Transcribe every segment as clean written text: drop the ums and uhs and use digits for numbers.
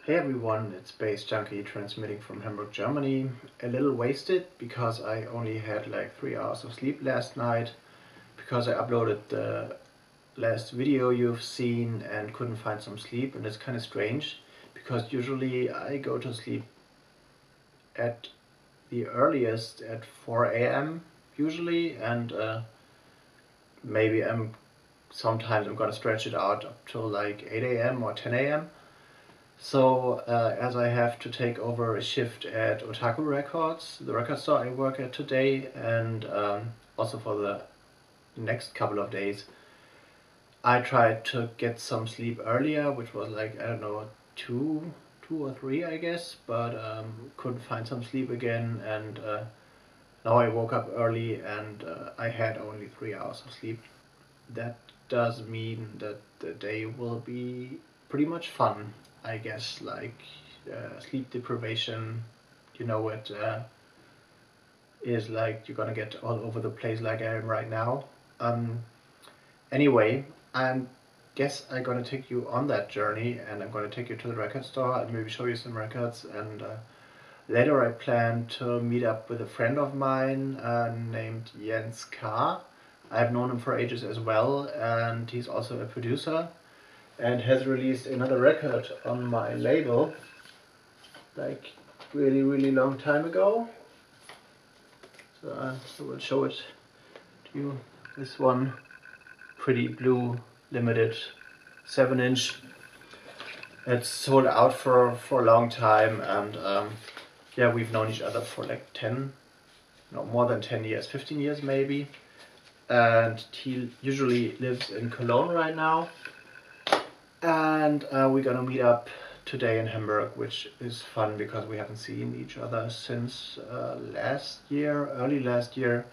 Hey everyone, it's baze.djunkiii transmitting from Hamburg, Germany. A little wasted because I only had like 3 hours of sleep last night because I uploaded the last video you've seen and couldn't find some sleep, and it's kind of strange because usually I go to sleep at the earliest at 4 a.m. usually, and maybe sometimes I'm gonna stretch it out up till like 8 a.m. or 10 a.m. So as I have to take over a shift at Otaku Records, the record store I work at today, and also for the next couple of days, I tried to get some sleep earlier, which was like, I don't know, 2 or 3 I guess, but couldn't find some sleep again, and now I woke up early and I had only 3 hours of sleep. That does mean that the day will be pretty much fun, I guess, like sleep deprivation, you know, it is like you're gonna get all over the place like I am right now. Anyway, I guess I'm gonna take you on that journey, and I'm gonna take you to the record store and maybe show you some records, and later I plan to meet up with a friend of mine named Jens K. I've known him for ages as well, and he's also a producer and has released another record on my label like really long time ago. So I will show it to you. This one, Pretty Blue Limited 7-inch. It's sold out for a long time, and yeah, we've known each other for like more than 10 years, 15 years maybe. And he usually lives in Cologne right now. And we're gonna meet up today in Hamburg, which is fun because we haven't seen each other since early last year,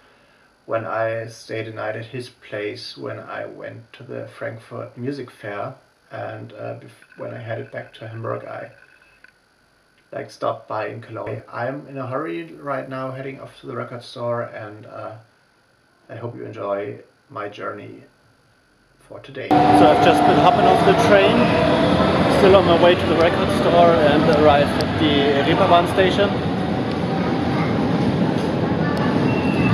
when I stayed a night at his place when I went to the Frankfurt Music Fair, and when I headed back to Hamburg, I stopped by in Cologne. I'm in a hurry right now, heading off to the record store, and I hope you enjoy my journey for today. So I've just been hopping off the train, still on my way to the record store, and arrived at the Reeperbahn station,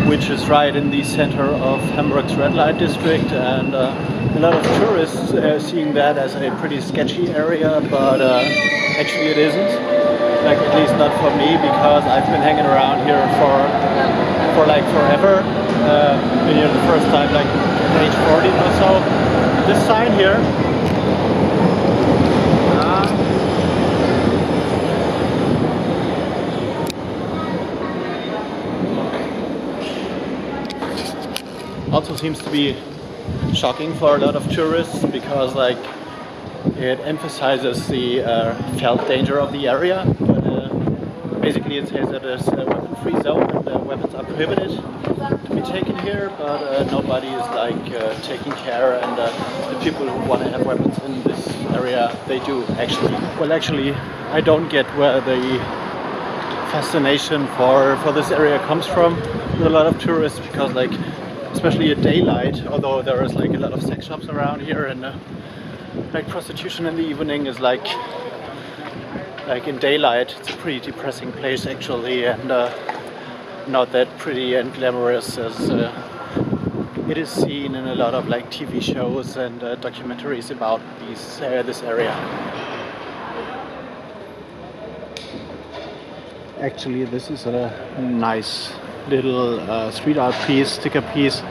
which is right in the center of Hamburg's red light district, and a lot of tourists seeing that as a pretty sketchy area, but actually it isn't, like at least not for me, because I've been hanging around here for like forever. Been here the first time like at age 14 or so. This sign here, also seems to be shocking for a lot of tourists, because like it emphasizes the felt danger of the area, but basically it says that it's a weapon-free zone and weapons are prohibited to be taken here, but nobody is like taking care, and the people who want to have weapons in this area, they do actually. Well, actually, I don't get where the fascination for this area comes from with a lot of tourists, because like, especially at daylight, although there is like a lot of sex shops around here, and like prostitution in the evening is like in daylight, it's a pretty depressing place actually, and not that pretty and glamorous as it is seen in a lot of like TV shows and documentaries about this area. Actually, this is a nice little street art piece, sticker piece,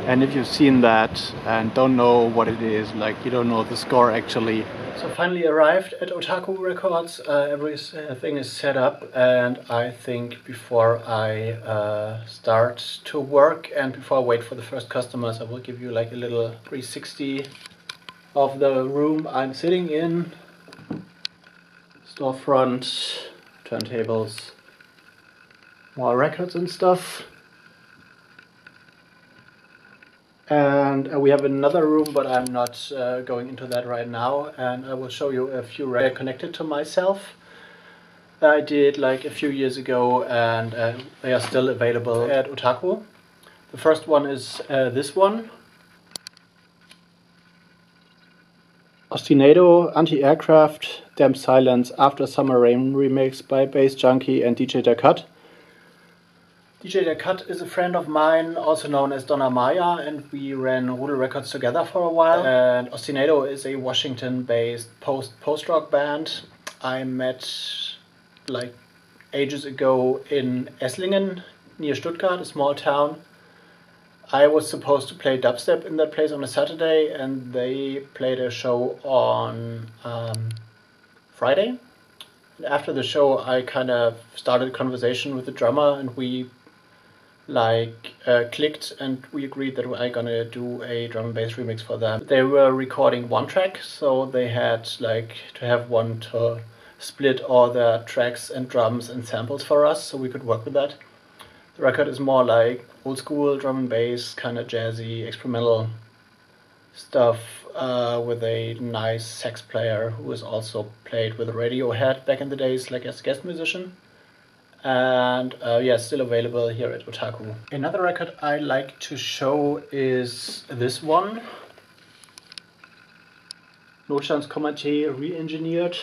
and if you've seen that and don't know what it is, like you don't know the score actually. So finally arrived at Otaku Records, everything is set up, and I think before I start to work and before I wait for the first customers, I will give you like a little 360 of the room I'm sitting in. Storefront, turntables, more records and stuff. And we have another room, but I'm not going into that right now, and I will show you a few records connected to myself. I did like a few years ago, and they are still available at Otaku. The first one is this one. Ostinado, Anti-Aircraft, Damn Silence, After Summer Rain remix by baze.djunkiii and dj.junkiii. dj.junkiii is a friend of mine, also known as Donna Maya, and we ran Rudel Records together for a while. And Ostinado is a Washington-based post-rock band I met like ages ago in Esslingen, near Stuttgart, a small town. I was supposed to play dubstep in that place on a Saturday, and they played a show on Friday. And after the show, I kind of started a conversation with the drummer, and we clicked, and we agreed that I'm gonna do a drum and bass remix for them. They were recording one track, so they had to have one to split all their tracks and drums and samples for us, so we could work with that. The record is more like old school drum and bass, kind of jazzy, experimental stuff with a nice sax player who has also played with Radiohead back in the days, like as a guest musician. And yeah, still available here at Otaku. Another record I like to show is this one. Notstandskomitee re-engineered.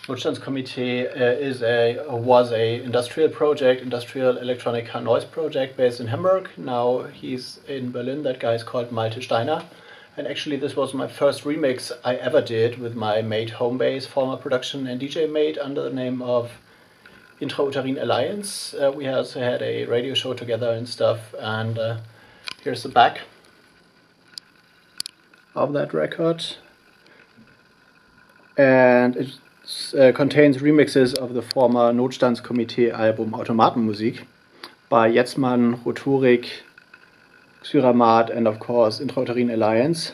Notstandskomitee was a industrial project, industrial electronic car noise project based in Hamburg. Now he's in Berlin. That guy is called Malte Steiner. And actually this was my first remix I ever did with my mate Homebase, former production and DJ mate, under the name of Intra-Uterine Alliance. We also had a radio show together and stuff. And here's the back of that record. And it contains remixes of the former Notstandskomitee album Automatenmusik by Jetzmann, Roturik, Xyramat, and of course Intra-Uterine Alliance.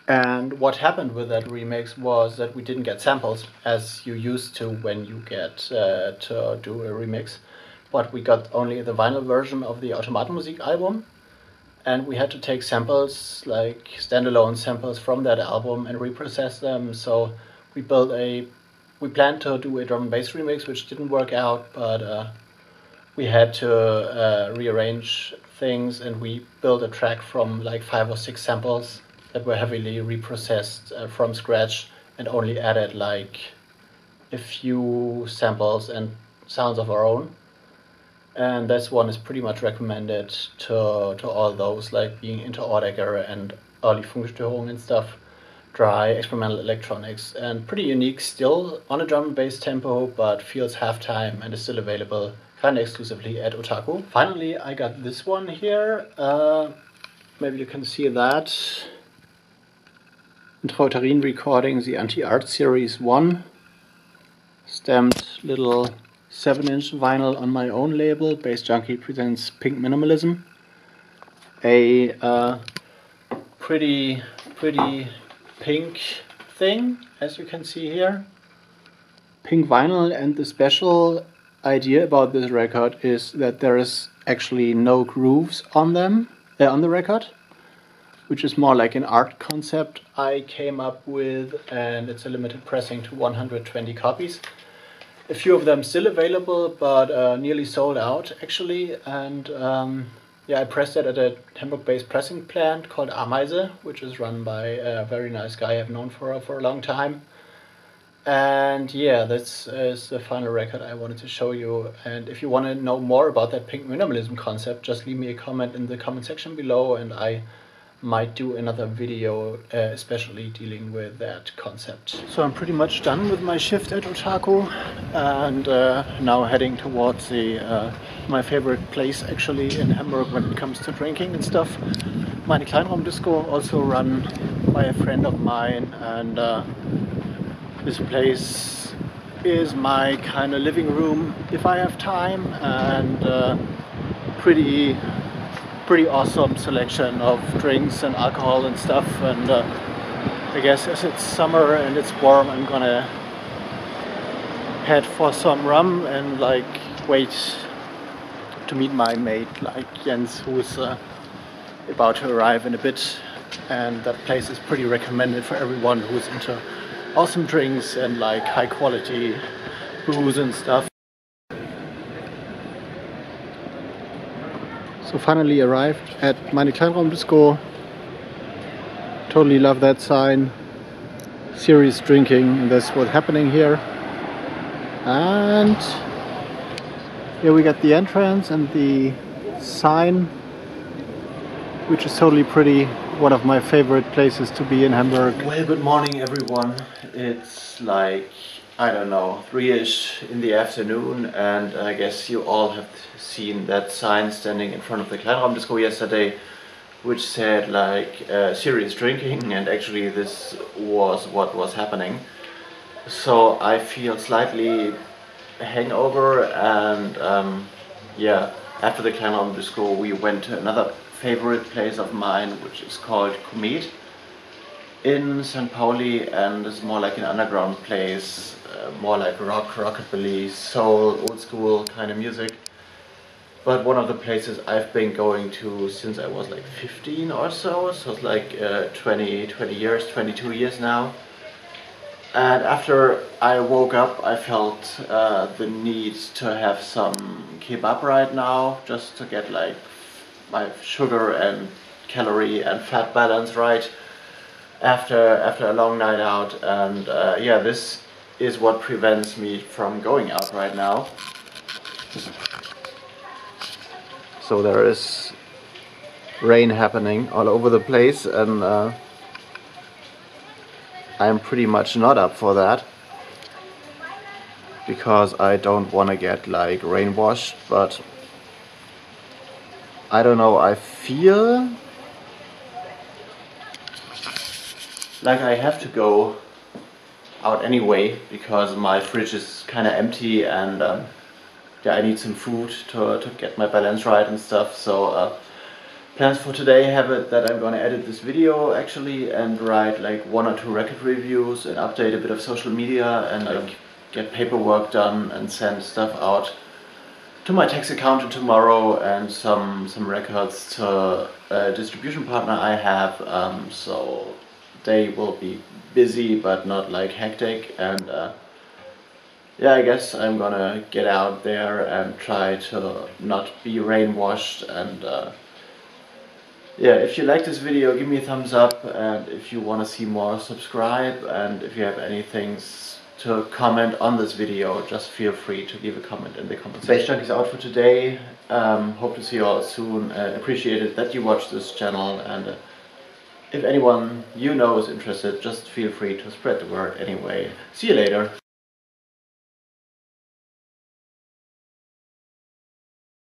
And what happened with that remix was that we didn't get samples, as you used to when you get to do a remix, but we got only the vinyl version of the Automatenmusik album. And we had to take samples, like standalone samples from that album, and reprocess them. So we planned to do a drum and bass remix, which didn't work out, but we had to rearrange things, and we built a track from like 5 or 6 samples that were heavily reprocessed from scratch, and only added like a few samples and sounds of our own. And this one is pretty much recommended to all those, like being into Ordegger and early Funkstörung and stuff, dry experimental electronics, and pretty unique still on a drum and bass tempo, but feels halftime and is still available kind of exclusively at Otaku. Finally, I got this one here. Maybe you can see that. Intra-Uterine recording the Anti-Art Series 1. Stamped little 7-inch vinyl on my own label. baze.djunkiii presents Pink Minimalism. A pretty pink thing, as you can see here. Pink vinyl, and the special idea about this record is that there is actually no grooves on them, on the record, which is more like an art concept I came up with, and it's a limited pressing to 120 copies. A few of them still available, but nearly sold out actually. And yeah, I pressed it at a Hamburg-based pressing plant called Ameise, which is run by a very nice guy I've known for a long time. And yeah, this is the final record I wanted to show you. And if you want to know more about that pink minimalism concept, just leave me a comment in the comment section below, and I might do another video especially dealing with that concept. So I'm pretty much done with my shift at Otaku, and now heading towards my favorite place actually in Hamburg when it comes to drinking and stuff. Meine Kleinraumdisco, also run by a friend of mine, and this place is my kind of living room if I have time, and pretty awesome selection of drinks and alcohol and stuff. And I guess as it's summer and it's warm, I'm gonna head for some rum and like wait to meet my mate like Jens, who's about to arrive in a bit. And that place is pretty recommended for everyone who's into awesome drinks and like high quality booze and stuff. So finally arrived at Meine Kleinraumdisco. Totally love that sign. Serious drinking, and that's what's happening here. And here we got the entrance and the sign, which is totally pretty. One of my favorite places to be in Hamburg. Well, good morning everyone. It's like, I don't know, 3ish in the afternoon, and I guess you all have seen that sign standing in front of the Kleinraumdisco yesterday, which said like serious drinking, and actually this was what was happening. So I feel slightly hangover, and yeah, after the Kleinraumdisco we went to another favorite place of mine, which is called Komet in St. Pauli, and it's more like an underground place, more like rock, rockabilly, soul, old school kind of music. But one of the places I've been going to since I was like 15 or so, so it's like 20 years, 22 years now. And after I woke up, I felt the need to have some kebab right now, just to get like my sugar and calorie and fat balance right after a long night out. And yeah, this is what prevents me from going out right now. So there is rain happening all over the place, and I'm pretty much not up for that, because I don't want to get like rain washed. But I don't know, I feel like I have to go out anyway, because my fridge is kind of empty, and yeah, I need some food to get my balance right and stuff. So plans for today have it that I'm gonna edit this video actually, and write like 1 or 2 record reviews, and update a bit of social media, and like get paperwork done and send stuff out to my tax accountant tomorrow, and some records to a distribution partner I have. So they will be busy but not like hectic, and yeah, I guess I'm gonna get out there and try to not be rain washed. And yeah, if you like this video, give me a thumbs up, and if you want to see more, subscribe, and if you have anything to comment on this video, just feel free to leave a comment in the comments. Baze Junk is out for today. Hope to see you all soon. Appreciate it that you watch this channel, and if anyone you know is interested, just feel free to spread the word anyway. See you later.